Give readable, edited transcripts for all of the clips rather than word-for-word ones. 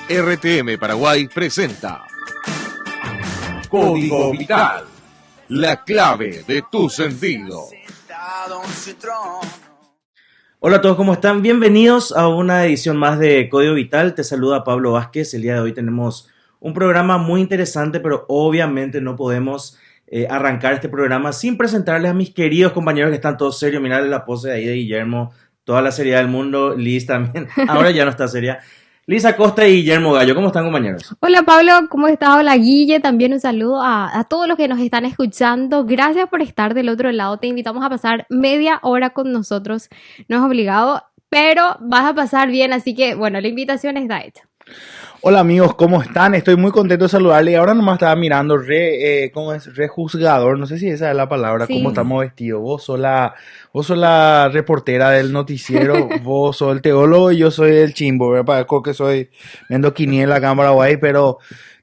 RTM Paraguay presenta Código Vital, la clave de tu sentido. Hola a todos, ¿cómo están? Bienvenidos a una edición más de Código Vital. Te saluda Pablo Vázquez. El día de hoy tenemos un programa muy interesante, pero obviamente no podemos arrancar este programa sin presentarles a mis queridos compañeros que están todos serios. Mirarles la pose de ahí de Guillermo, toda la seriedad del mundo. Liz también, ahora ya no está seria. Liz Acosta y Guillermo Gallo, ¿cómo están, compañeros? Hola Pablo, ¿cómo estás? Hola Guille, también un saludo a todos los que nos están escuchando. Gracias por estar del otro lado. Te invitamos a pasar media hora con nosotros. No es obligado, pero vas a pasar bien, así que bueno, la invitación está hecha. Hola amigos, ¿cómo están? Estoy muy contento de saludarles y ahora nomás estaba mirando ¿cómo es? Rejuzgador, no sé si esa es la palabra, Sí. cómo estamos vestidos. Vos sos la reportera del noticiero, vos sos el teólogo y yo soy el chimbo, ¿verdad? Parezco que soy viendo quiniela acá en Paraguay, pero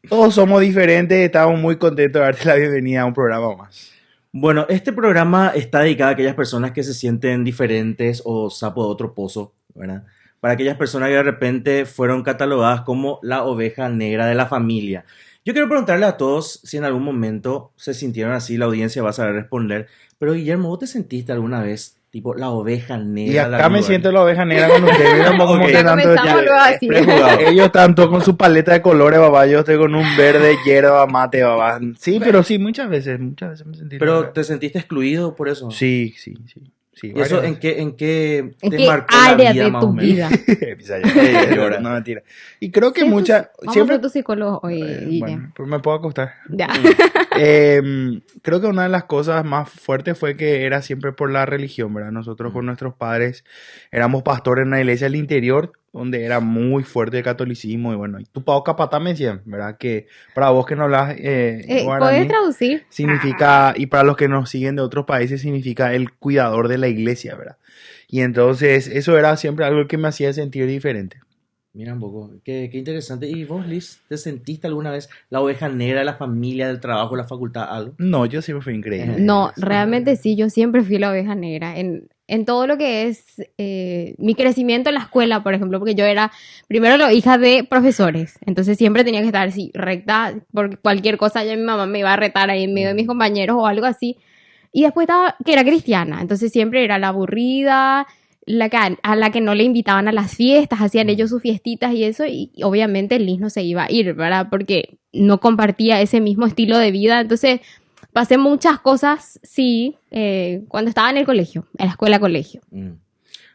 todos somos diferentes, estamos muy contentos de darte la bienvenida a un programa más. Bueno, este programa está dedicado a aquellas personas que se sienten diferentes o sapo de otro pozo, ¿verdad? Para aquellas personas que de repente fueron catalogadas como la oveja negra de la familia. Yo quiero preguntarle a todos si en algún momento se sintieron así, la audiencia va a saber responder. Pero Guillermo, ¿vos te sentiste alguna vez tipo la oveja negra? Y acá me siento la oveja negra con ustedes. Mira cómo Ok. te tanto Comenzamos luego así. Prejugado. Ellos tanto con su paleta de colores, babá. Yo estoy con un verde hierba mate, babá. Sí, pero sí, muchas veces me sentí. Pero te sentiste excluido por eso. Sí. ¿Y eso varias en qué ¿En te qué marcó la área vida de más tu o menos? vida? veces. Llora. No, mentira. Y creo que Sí, muchas. Vamos a Siempre. ser tu psicólogo hoy, Guille. Bueno, pues me puedo acostar. Ya. Creo que una de las cosas más fuertes fue que era siempre por la religión, ¿verdad? Nosotros con nuestros padres éramos pastores en una iglesia del interior donde era muy fuerte el catolicismo y bueno, y tu pao capatá me decían, ¿verdad? Que para vos que no hablas ¿Podés guaraní, traducir? significa, y para los que nos siguen de otros países, significa el cuidador de la iglesia, ¿verdad? Y entonces eso era siempre algo que me hacía sentir diferente. Mira un poco, qué interesante. ¿Y vos, Liz, te sentiste alguna vez la oveja negra de la familia, del trabajo, la facultad, algo? No, yo siempre fui increíble. No, realmente sí, yo siempre fui la oveja negra en todo lo que es mi crecimiento en la escuela, por ejemplo, porque yo era primero la hija de profesores, entonces siempre tenía que estar así, recta, por cualquier cosa ya mi mamá me iba a retar ahí en medio de mis compañeros o algo así, y después estaba, que era cristiana, entonces siempre era la aburrida, a la que no le invitaban a las fiestas, hacían ellos sus fiestitas y eso, y obviamente Liz no se iba a ir, ¿verdad? Porque no compartía ese mismo estilo de vida, entonces pasé muchas cosas, sí, cuando estaba en el colegio, en la escuela-colegio.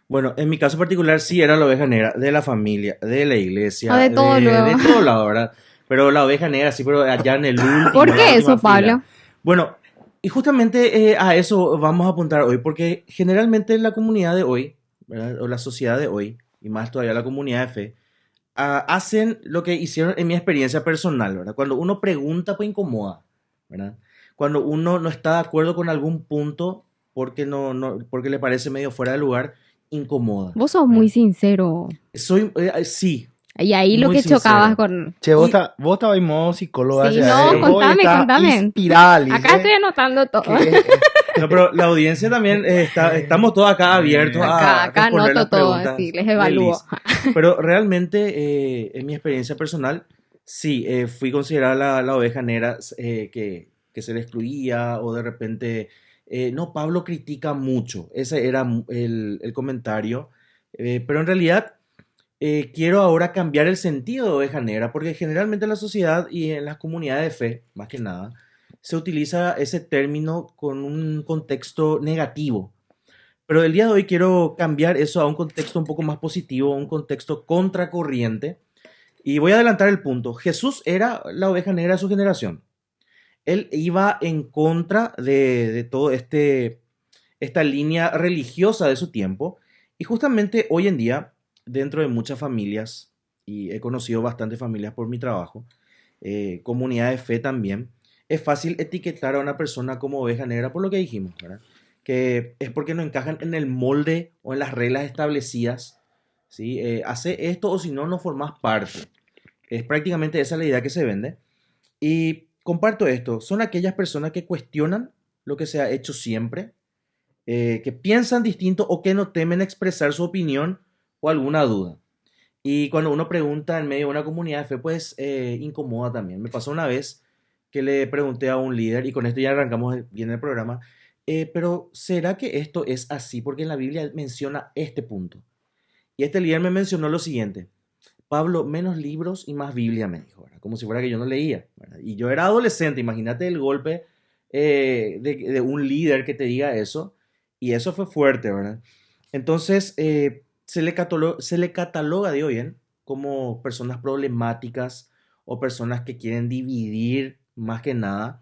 Bueno, en mi caso particular sí era la oveja negra de la familia, de la iglesia, O de todo luego. de todo lado, ¿verdad? Pero la oveja negra sí, pero allá en el último. ¿Por en la qué última eso, Pablo? fila. Bueno, y justamente a eso vamos a apuntar hoy, porque generalmente la comunidad de hoy, ¿verdad? O la sociedad de hoy, y más todavía la comunidad de fe, hacen lo que hicieron en mi experiencia personal, ¿verdad? Cuando uno pregunta, pues incomoda, ¿verdad? Cuando uno no está de acuerdo con algún punto porque porque le parece medio fuera de lugar, incomoda. Vos sos muy sincero. Soy, sí. Y ahí lo Muy que chocabas sincero. con... Che, vos estabas en modo psicóloga. Sí, o sea, no, vos contame, estás contame. inspirada, Liz, Acá estoy anotando todo. No, pero la audiencia también estamos todos acá abiertos a Acá responder las anoto todo, preguntas así, les de evalúo. Liz. Pero realmente, en mi experiencia personal, sí, fui considerada la oveja negra que se le excluía o de repente, no, Pablo critica mucho. Ese era el comentario. Pero en realidad, quiero ahora cambiar el sentido de oveja negra porque generalmente en la sociedad y en las comunidades de fe, más que nada, se utiliza ese término con un contexto negativo. Pero el día de hoy quiero cambiar eso a un contexto un poco más positivo, un contexto contracorriente. Y voy a adelantar el punto. Jesús era la oveja negra de su generación. Él iba en contra de todo esta línea religiosa de su tiempo. Y justamente hoy en día, dentro de muchas familias, y he conocido bastantes familias por mi trabajo, comunidad de fe también, es fácil etiquetar a una persona como oveja negra por lo que dijimos, ¿verdad? Que es porque no encajan en el molde o en las reglas establecidas, ¿sí? Hace esto o si no, no formas parte. Es prácticamente esa la idea que se vende. Y comparto esto, son aquellas personas que cuestionan lo que se ha hecho siempre, que piensan distinto o que no temen expresar su opinión o alguna duda. Y cuando uno pregunta en medio de una comunidad de fe, pues incomoda también. Me pasó una vez que le pregunté a un líder, y con esto ya arrancamos bien el programa, pero ¿será que esto es así? Porque en la Biblia menciona este punto. Y este líder me mencionó lo siguiente: Pablo, menos libros y más Biblia, me dijo, ¿verdad? Como si fuera que yo no leía, ¿verdad? Y yo era adolescente, imagínate el golpe de un líder que te diga eso, y eso fue fuerte, ¿verdad? Entonces, se le cataloga, digo bien, como personas problemáticas o personas que quieren dividir más que nada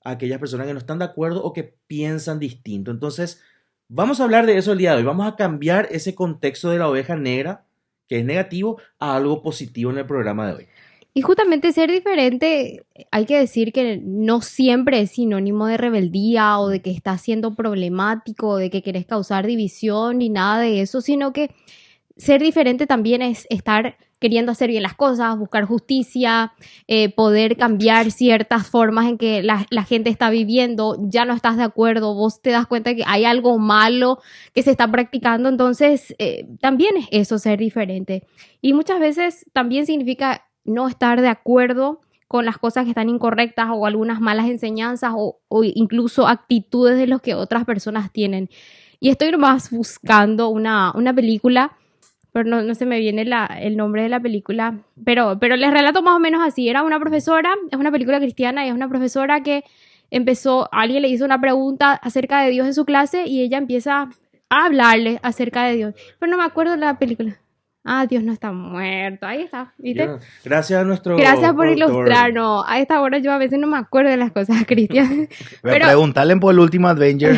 a aquellas personas que no están de acuerdo o que piensan distinto. Entonces, vamos a hablar de eso el día de hoy. Vamos a cambiar ese contexto de la oveja negra, que es negativo, a algo positivo en el programa de hoy. Y justamente ser diferente, hay que decir que no siempre es sinónimo de rebeldía o de que estás siendo problemático o de que querés causar división ni nada de eso, sino que ser diferente también es estar queriendo hacer bien las cosas, buscar justicia, poder cambiar ciertas formas en que la gente está viviendo, ya no estás de acuerdo, vos te das cuenta que hay algo malo que se está practicando, entonces también es eso, ser diferente. Y muchas veces también significa no estar de acuerdo con las cosas que están incorrectas o algunas malas enseñanzas o incluso actitudes de los que otras personas tienen. Y estoy nomás buscando una película, pero no se me viene el nombre de la película, pero les relato más o menos así. Era una profesora, es una película cristiana y es una profesora que alguien le hizo una pregunta acerca de Dios en su clase y ella empieza a hablarle acerca de Dios, pero no me acuerdo de la película. Ah, Dios no está muerto. Ahí está, ¿viste? Gracias a nuestro Gracias por productor. ilustrarnos. A esta hora yo a veces no me acuerdo de las cosas, Cristian. Pero Preguntarle por el último Avenger.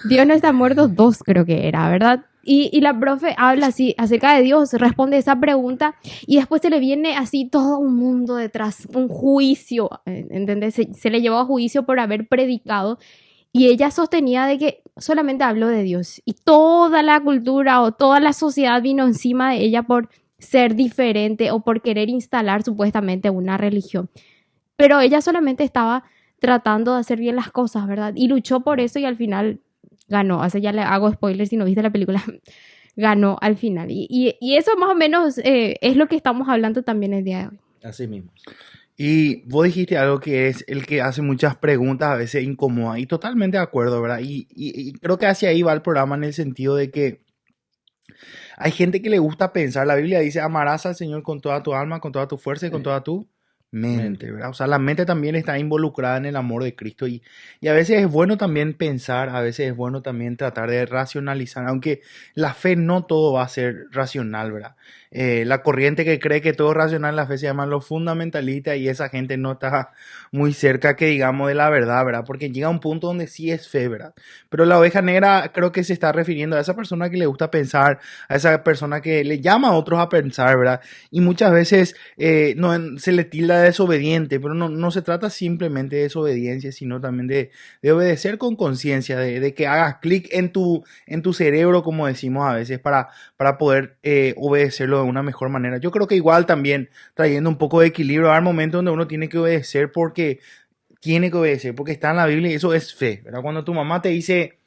Dios no está muerto 2 creo que era, ¿verdad? Y la profe habla así acerca de Dios, responde esa pregunta y después se le viene así todo un mundo detrás, un juicio, ¿entendés? Se le llevó a juicio por haber predicado. Y ella sostenía de que solamente habló de Dios y toda la cultura o toda la sociedad vino encima de ella por ser diferente o por querer instalar supuestamente una religión. Pero ella solamente estaba tratando de hacer bien las cosas, ¿verdad? Y luchó por eso y al final ganó. O sea, ya le hago spoilers si no viste la película. Ganó al final. Y eso más o menos es lo que estamos hablando también el día de hoy. Así mismo. Y vos dijiste algo que es el que hace muchas preguntas, a veces incomoda, y totalmente de acuerdo, ¿verdad? Y creo que hacia ahí va el programa en el sentido de que hay gente que le gusta pensar, la Biblia dice, amarás al Señor con toda tu alma, con toda tu fuerza y con toda tu mente, ¿verdad? O sea, la mente también está involucrada en el amor de Cristo y a veces es bueno también pensar, a veces es bueno también tratar de racionalizar, aunque la fe no todo va a ser racional, ¿verdad? La corriente que cree que todo es racional, la fe se llama los fundamentalistas y esa gente no está muy cerca, que digamos, de la verdad, ¿verdad? Porque llega a un punto donde sí es fe, ¿verdad? Pero la oveja negra creo que se está refiriendo a esa persona que le gusta pensar, a esa persona que le llama a otros a pensar, ¿verdad? Y muchas veces se le tilda de desobediente, pero no se trata simplemente de desobediencia, sino también de obedecer con conciencia, de que hagas clic en tu cerebro, como decimos a veces, para poder obedecerlo de una mejor manera. Yo creo que igual también trayendo un poco de equilibrio, hay momentos donde uno tiene que obedecer porque está en la Biblia y eso es fe, ¿verdad? Cuando tu mamá te dice,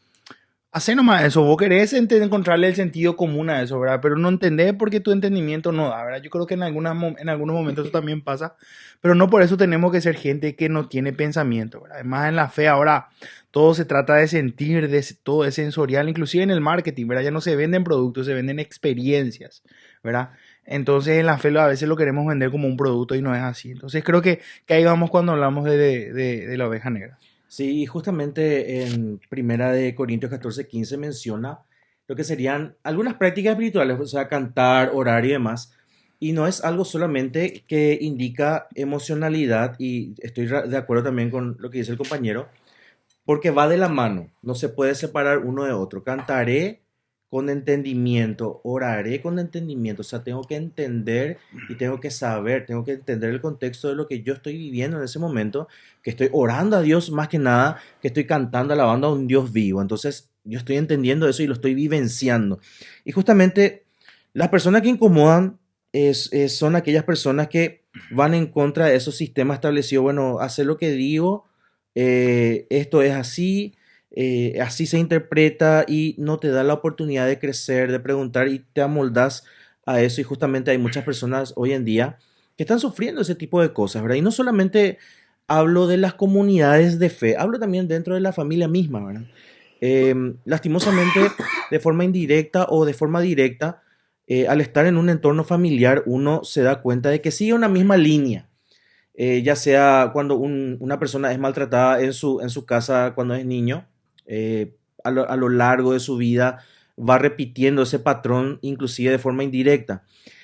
hacé nomás eso, vos querés encontrarle el sentido común a eso, ¿verdad? Pero no entendés porque tu entendimiento no da, ¿verdad? Yo creo que en algunos momentos eso también pasa, pero no por eso tenemos que ser gente que no tiene pensamiento, ¿verdad? Además en la fe ahora todo se trata de sentir, todo es sensorial, inclusive en el marketing, ¿verdad? Ya no se venden productos, se venden experiencias, ¿verdad? Entonces en la fe a veces lo queremos vender como un producto y no es así. Entonces creo que ahí vamos cuando hablamos de la oveja negra. Sí, justamente en Primera de Corintios 14:15 menciona lo que serían algunas prácticas espirituales, o sea, cantar, orar y demás. Y no es algo solamente que indica emocionalidad, y estoy de acuerdo también con lo que dice el compañero, porque va de la mano, no se puede separar uno de otro. Cantaré con entendimiento, oraré con entendimiento, o sea, tengo que entender y tengo que saber, tengo que entender el contexto de lo que yo estoy viviendo en ese momento, que estoy orando a Dios más que nada, que estoy cantando, alabando a un Dios vivo. Entonces, yo estoy entendiendo eso y lo estoy vivenciando. Y justamente las personas que incomodan son aquellas personas que van en contra de esos sistemas establecidos. Bueno, hacer lo que digo, esto es así, así se interpreta y no te da la oportunidad de crecer, de preguntar y te amoldas a eso y justamente hay muchas personas hoy en día que están sufriendo ese tipo de cosas, ¿verdad? Y no solamente hablo de las comunidades de fe, hablo también dentro de la familia misma, ¿verdad? Lastimosamente, de forma indirecta o de forma directa, al estar en un entorno familiar, uno se da cuenta de que sigue una misma línea, ya sea cuando una persona es maltratada en su casa cuando es niño, a lo largo de su vida va repitiendo ese patrón, inclusive de forma indirecta.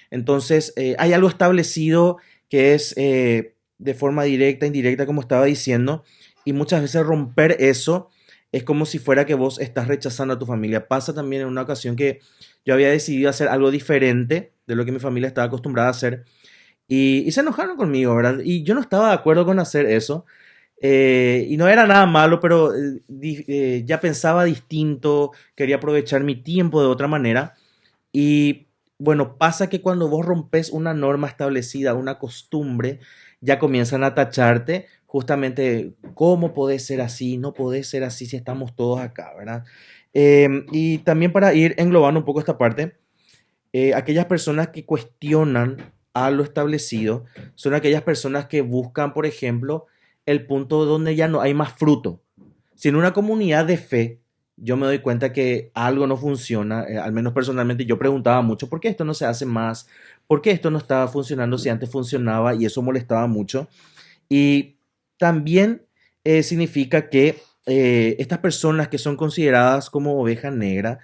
Entonces, hay algo establecido que es de forma directa, indirecta, como estaba diciendo, y muchas veces romper eso es como si fuera que vos estás rechazando a tu familia. Pasa también en una ocasión que yo había decidido hacer algo diferente de lo que mi familia estaba acostumbrada a hacer y se enojaron conmigo, ¿verdad? Y yo no estaba de acuerdo con hacer eso. Y no era nada malo, pero ya pensaba distinto, quería aprovechar mi tiempo de otra manera. Y bueno, pasa que cuando vos rompes una norma establecida, una costumbre, ya comienzan a tacharte justamente, ¿cómo podés ser así? No podés ser así si estamos todos acá, ¿verdad? Y también para ir englobando un poco esta parte, aquellas personas que cuestionan a lo establecido son aquellas personas que buscan, por ejemplo, el punto donde ya no hay más fruto. Si en una comunidad de fe yo me doy cuenta que algo no funciona, al menos personalmente yo preguntaba mucho, ¿por qué esto no se hace más? ¿Por qué esto no estaba funcionando si antes funcionaba? Y eso molestaba mucho. Y también significa que estas personas que son consideradas como oveja negra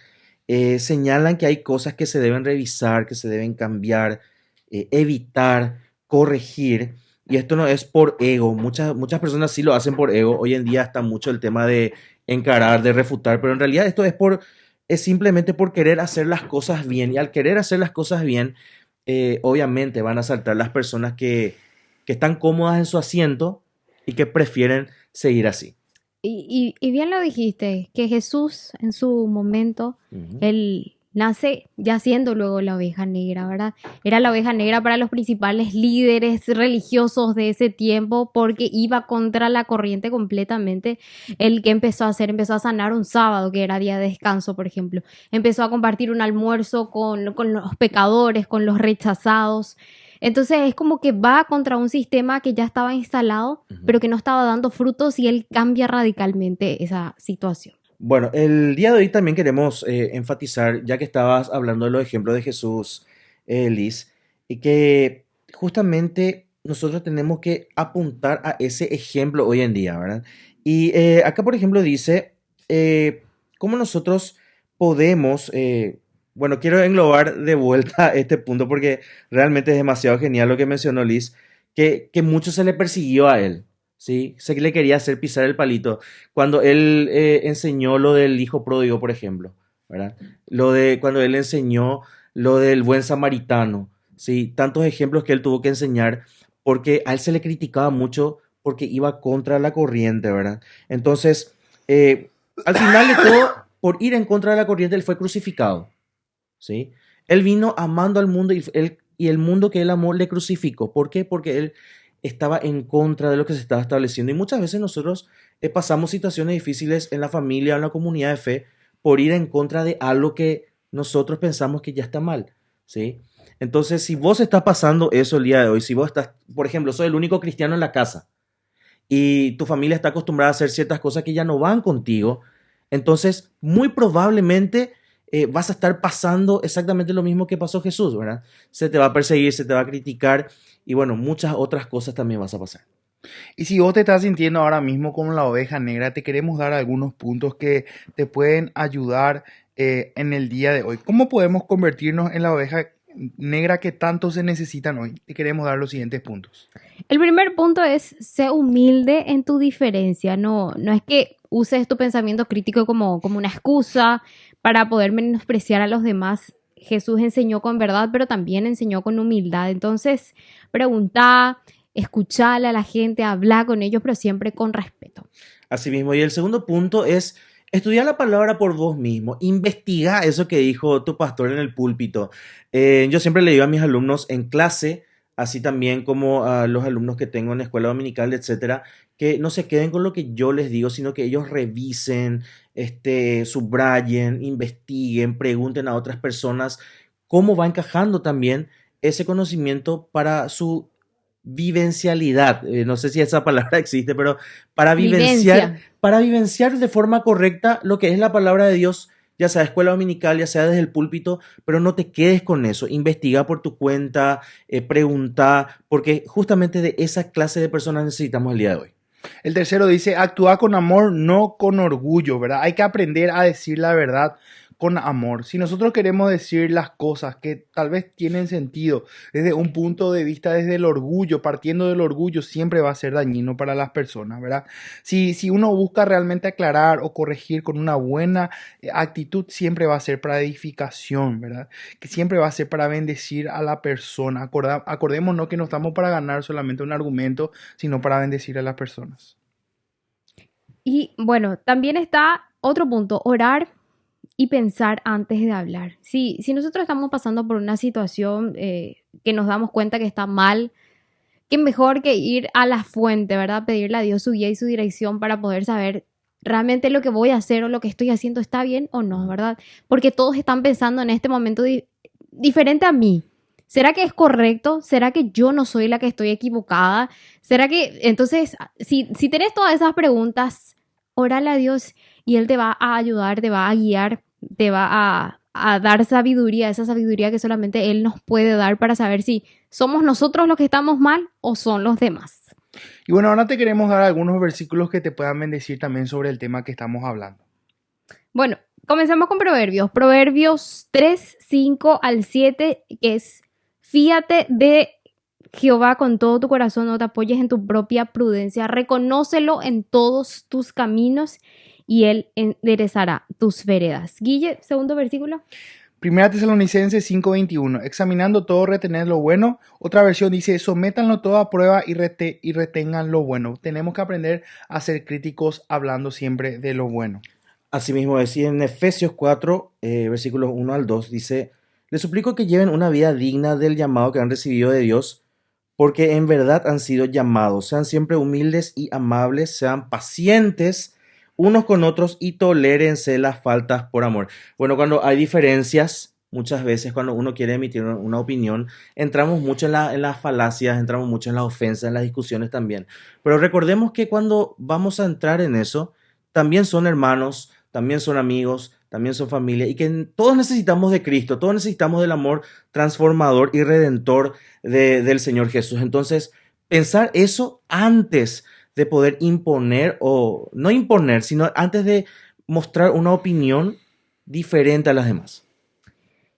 señalan que hay cosas que se deben revisar, que se deben cambiar, evitar, corregir. Y esto no es por ego. Muchas personas sí lo hacen por ego. Hoy en día está mucho el tema de encarar, de refutar, pero en realidad esto es simplemente por querer hacer las cosas bien. Y al querer hacer las cosas bien, obviamente van a saltar las personas que están cómodas en su asiento y que prefieren seguir así. Y bien lo dijiste, que Jesús en su momento, Ujú. él nace ya siendo luego la oveja negra, ¿verdad? Era la oveja negra para los principales líderes religiosos de ese tiempo porque iba contra la corriente completamente. El que empezó a sanar un sábado, que era día de descanso, por ejemplo. Empezó a compartir un almuerzo con los pecadores, con los rechazados. Entonces es como que va contra un sistema que ya estaba instalado, Ujú. pero que no estaba dando frutos y él cambia radicalmente esa situación. Bueno, el día de hoy también queremos enfatizar, ya que estabas hablando de los ejemplos de Jesús, Liz, y que justamente nosotros tenemos que apuntar a ese ejemplo hoy en día, ¿verdad? Y acá, por ejemplo, dice cómo nosotros podemos, bueno, quiero englobar de vuelta este punto porque realmente es demasiado genial lo que mencionó Liz, que mucho se le persiguió a él, ¿sí? Se le quería hacer pisar el palito cuando él enseñó lo del hijo pródigo, por ejemplo, ¿verdad? Cuando él enseñó lo del buen samaritano, ¿sí? Tantos ejemplos que él tuvo que enseñar porque a él se le criticaba mucho porque iba contra la corriente, ¿verdad? Entonces, al final de todo, por ir en contra de la corriente, él fue crucificado, ¿sí? Él vino amando al mundo y el mundo que él amó le crucificó. ¿Por qué? Porque él estaba en contra de lo que se estaba estableciendo. Y muchas veces nosotros pasamos situaciones difíciles en la familia o en la comunidad de fe por ir en contra de algo que nosotros pensamos que ya está mal, ¿sí? Entonces, si vos estás pasando eso el día de hoy, si vos estás, por ejemplo, soy el único cristiano en la casa y tu familia está acostumbrada a hacer ciertas cosas que ya no van contigo, entonces muy probablemente vas a estar pasando exactamente lo mismo que pasó Jesús, ¿verdad? Se te va a perseguir, se te va a criticar y bueno, muchas otras cosas también vas a pasar. Y si vos te estás sintiendo ahora mismo como la oveja negra, te queremos dar algunos puntos que te pueden ayudar en el día de hoy. ¿Cómo podemos convertirnos en la oveja negra que tanto se necesitan hoy? Te queremos dar los siguientes puntos. El primer punto es ser humilde en tu diferencia. No es que uses tu pensamiento crítico como una excusa para poder menospreciar a los demás. Jesús enseñó con verdad, pero también enseñó con humildad. Entonces, pregunta, escucharle a la gente, hablar con ellos, pero siempre con respeto. Asimismo, y el segundo punto es estudiar la palabra por vos mismo, investiga eso que dijo tu pastor en el púlpito. Yo siempre le digo a mis alumnos en clase, así también como a los alumnos que tengo en la escuela dominical, etcétera, que no se queden con lo que yo les digo, sino que ellos revisen, subrayen, investiguen, pregunten a otras personas cómo va encajando también ese conocimiento para su vivencialidad. No sé si esa palabra existe, pero para vivenciar de forma correcta lo que es la palabra de Dios, ya sea escuela dominical, ya sea desde el púlpito, pero no te quedes con eso. Investiga por tu cuenta, pregunta, porque justamente de esa clase de personas necesitamos el día de hoy. El tercero dice, actúa con amor, no con orgullo, ¿verdad? Hay que aprender a decir la verdad con amor. Si nosotros queremos decir las cosas que tal vez tienen sentido desde un punto de vista, desde el orgullo, partiendo del orgullo, siempre va a ser dañino para las personas, ¿verdad? Si uno busca realmente aclarar o corregir con una buena actitud, siempre va a ser para edificación, ¿verdad? Que siempre va a ser para bendecir a la persona. Acordémonos que no estamos para ganar solamente un argumento, sino para bendecir a las personas. Y bueno, también está otro punto, orar y pensar antes de hablar. Si nosotros estamos pasando por una situación que nos damos cuenta que está mal, que mejor que ir a la fuente, ¿verdad? Pedirle a Dios su guía y su dirección para poder saber realmente lo que voy a hacer o lo que estoy haciendo está bien o no, ¿verdad? Porque todos están pensando en este momento diferente a mí. ¿Será que es correcto? ¿Será que yo no soy la que estoy equivocada? ¿Será que...? Entonces, si tenés todas esas preguntas, órale a Dios y Él te va a ayudar, te va a guiar, te va a dar sabiduría, esa sabiduría que solamente Él nos puede dar para saber si somos nosotros los que estamos mal o son los demás. Y bueno, ahora te queremos dar algunos versículos que te puedan bendecir también sobre el tema que estamos hablando. Bueno, comencemos con Proverbios. Proverbios 3, 5 al 7, que es: fíate de Jehová con todo tu corazón, no te apoyes en tu propia prudencia, reconócelo en todos tus caminos y Él enderezará tus veredas. Guille, segundo versículo. Primera Tesalonicenses 5:21, examinando todo, retener lo bueno. Otra versión dice, sométanlo todo a prueba y retengan lo bueno. Tenemos que aprender a ser críticos hablando siempre de lo bueno. Asimismo, decía en Efesios 4, versículos 1 al 2, dice, les suplico que lleven una vida digna del llamado que han recibido de Dios, porque en verdad han sido llamados. Sean siempre humildes y amables, sean pacientes unos con otros y tolérense las faltas por amor. Bueno, cuando hay diferencias, muchas veces cuando uno quiere emitir una opinión, entramos mucho en las falacias, entramos mucho en las ofensas, en las discusiones también. Pero recordemos que cuando vamos a entrar en eso, también son hermanos, también son amigos, también son familia, y que todos necesitamos de Cristo, todos necesitamos del amor transformador y redentor del Señor Jesús. Entonces, pensar eso antes de poder imponer, o no imponer, sino antes de mostrar una opinión diferente a las demás.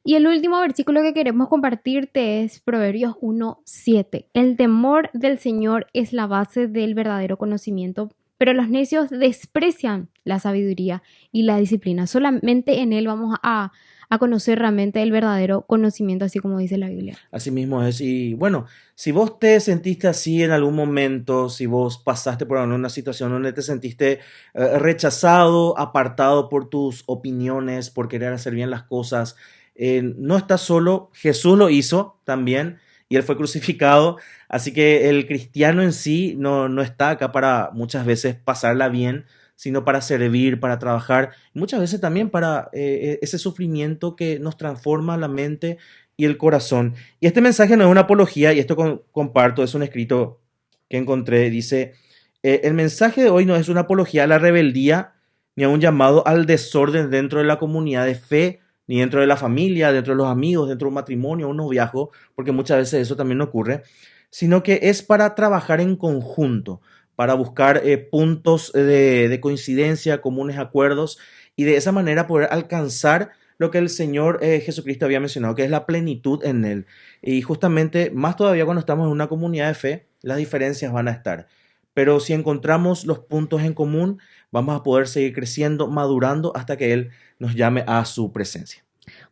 Y el último versículo que queremos compartirte es Proverbios 1:7. El temor del Señor es la base del verdadero conocimiento, pero los necios desprecian la sabiduría y la disciplina. Solamente en Él vamos a conocer realmente el verdadero conocimiento, así como dice la Biblia. Así mismo es. Y bueno, si vos te sentiste así en algún momento, si vos pasaste por alguna situación donde te sentiste rechazado, apartado por tus opiniones, por querer hacer bien las cosas, no estás solo. Jesús lo hizo también y Él fue crucificado. Así que el cristiano en sí no está acá para muchas veces pasarla bien, sino para servir, para trabajar, muchas veces también para ese sufrimiento que nos transforma la mente y el corazón. Y este mensaje no es una apología, y esto comparto, es un escrito que encontré, dice, el mensaje de hoy no es una apología a la rebeldía, ni a un llamado al desorden dentro de la comunidad de fe, ni dentro de la familia, dentro de los amigos, dentro de un matrimonio, un noviazgo, porque muchas veces eso también ocurre, sino que es para trabajar en conjunto, para buscar puntos de coincidencia, comunes acuerdos, y de esa manera poder alcanzar lo que el Señor Jesucristo había mencionado, que es la plenitud en Él. Y justamente, más todavía cuando estamos en una comunidad de fe, las diferencias van a estar. Pero si encontramos los puntos en común, vamos a poder seguir creciendo, madurando, hasta que Él nos llame a su presencia.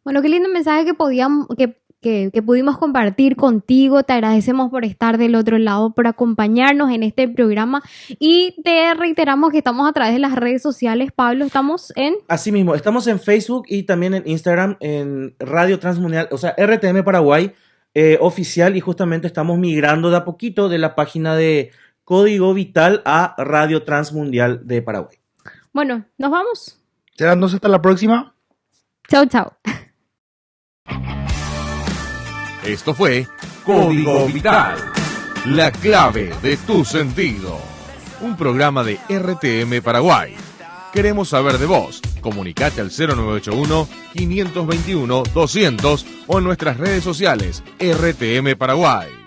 Bueno, qué lindo mensaje que pudimos compartir contigo. Te agradecemos por estar del otro lado, por acompañarnos en este programa, y te reiteramos que estamos a través de las redes sociales. Pablo, estamos en... Asimismo, estamos en Facebook y también en Instagram, en Radio Transmundial, o sea, RTM Paraguay oficial, y justamente estamos migrando de a poquito de la página de Código Vital a Radio Transmundial de Paraguay. Bueno, nos vamos. ¿Será entonces hasta la próxima? Chao, chao. Esto fue Código Vital, la clave de tu sentido. Un programa de RTM Paraguay. Queremos saber de vos. Comunicate al 0981-521-200 o en nuestras redes sociales RTM Paraguay.